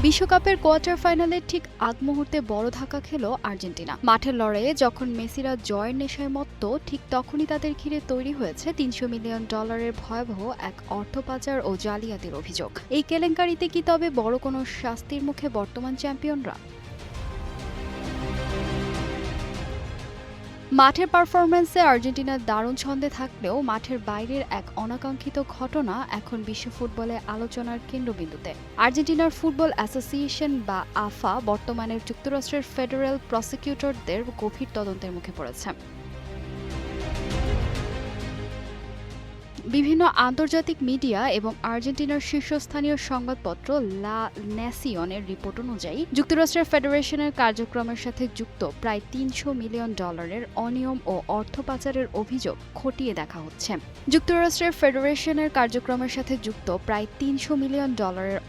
বিশ্বকাপের কোয়ার্টার ফাইনালের ঠিক আগ মুহূর্তে বড় ধাক্কা খেল আর্জেন্টিনা। মাঠের লড়াইয়ে যখন মেসিরা জয়ের নেশায় মত্ত, ঠিক তখনই তাদের ঘিরে তৈরি হয়েছে $300 মিলিয়ন ভয়াবহ এক অর্থ পাচার ও জালিয়াতির অভিযোগ। এই কেলেঙ্কারিতে কি তবে বড় কোনো শাস্তির মুখে বর্তমান চ্যাম্পিয়নরা? মাঠের পারফরম্যান্সে আর্জেন্টিনার দারুণ ছন্দে থাকলেও মাঠের বাইরের এক অনাকাঙ্ক্ষিত ঘটনা এখন বিশ্ব ফুটবলে আলোচনার কেন্দ্রবিন্দুতে। আর্জেন্টিনার ফুটবল অ্যাসোসিয়েশন বা আফা বর্তমানে যুক্তরাষ্ট্রের ফেডারেল প্রসিকিউটরদের গভীর তদন্তের মুখে পড়েছে। বিভিন্ন আন্তর্জাতিক মিডিয়া এবং আর্জেন্টিনার শীর্ষস্থানীয় সংবাদপত্র লা ন্যাসিয়নের রিপোর্ট অনুযায়ী যুক্তরাষ্ট্রের ফেডারেশনের কার্যক্রমের সাথে যুক্ত প্রায় $300 মিলিয়ন অনিয়ম ও অর্থ পাচারের অভিযোগ খতিয়ে দেখা হচ্ছে। যুক্তরাষ্ট্রের ফেডারেশনের কার্যক্রমের সাথে যুক্ত প্রায় $300 মিলিয়ন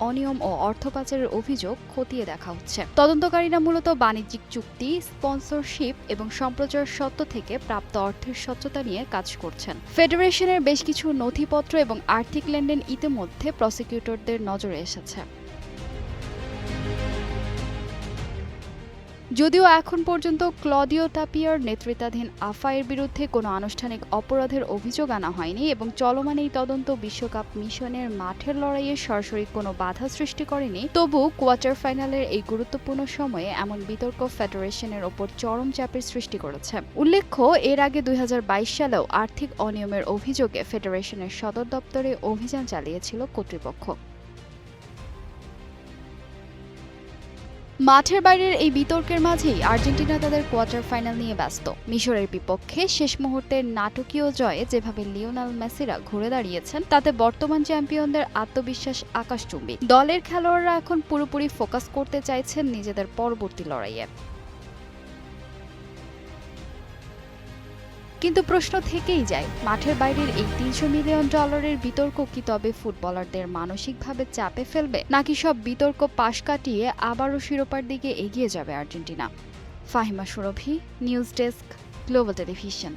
অনিয়ম ও অর্থ পাচারের অভিযোগ খতিয়ে দেখা হচ্ছে। তদন্তকারীরা মূলত বাণিজ্যিক চুক্তি, স্পন্সরশিপ এবং সম্প্রচার সত্ত্ব থেকে প্রাপ্ত অর্থের স্বচ্ছতা নিয়ে কাজ করছেন। ফেডারেশনের বেশ কিছু নথিপত্র এবং আর্থিক লেনদেন ইতিমধ্যে প্রসিকিউটরদের নজরে এসেছে। যদিও এখন পর্যন্ত ক্লদিও তাপিয়ার নেতৃত্বাধীন আফা-এর বিরুদ্ধে কোনো আনুষ্ঠানিক অপরাধের অভিযোগ আনা হয়নি এবং চলমান এই তদন্ত বিশ্বকাপ মিশনের মাঠের লড়াইয়ে সরাসরি কোনো বাধা সৃষ্টি করেনি, তবু কোয়ার্টার ফাইনালের এই গুরুত্বপূর্ণ সময়ে এমন বিতর্ক ফেডারেশনের ওপর চরম চাপের সৃষ্টি করেছে। উল্লেখ্য, এর আগে 2022 সালেও আর্থিক অনিয়মের অভিযোগে ফেডারেশনের সদর দপ্তরে অভিযান চালিয়েছিল কর্তৃপক্ষ। মাঠের বাইরের এই বিতর্কের মাঝেই আর্জেন্টিনা তাদের কোয়ার্টার ফাইনাল নিয়ে ব্যস্ত। মিশরের বিপক্ষে শেষ মুহূর্তের নাটকীয় জয়ে যেভাবে লিওনেল মেসিরা ঘুরে দাঁড়িয়েছেন, তাতে বর্তমান চ্যাম্পিয়নদের আত্মবিশ্বাস আকাশচুম্বী। দলের খেলোয়াড়রা এখন পুরোপুরি ফোকাস করতে চাইছেন নিজেদের পরবর্তী লড়াইয়ে। কিন্তু প্রশ্ন থেকেই যায়, মাঠের বাইরের এই $300 মিলিয়ন বিতর্ক কি তবে ফুটবলারদের মানসিকভাবে চাপে ফেলবে, নাকি সব বিতর্ক পাশ কাটিয়ে আবারও শিরোপার দিকে এগিয়ে যাবে আর্জেন্টিনা? ফাহিমা সুরভি, নিউজ ডেস্ক, গ্লোবাল টেলিভিশন।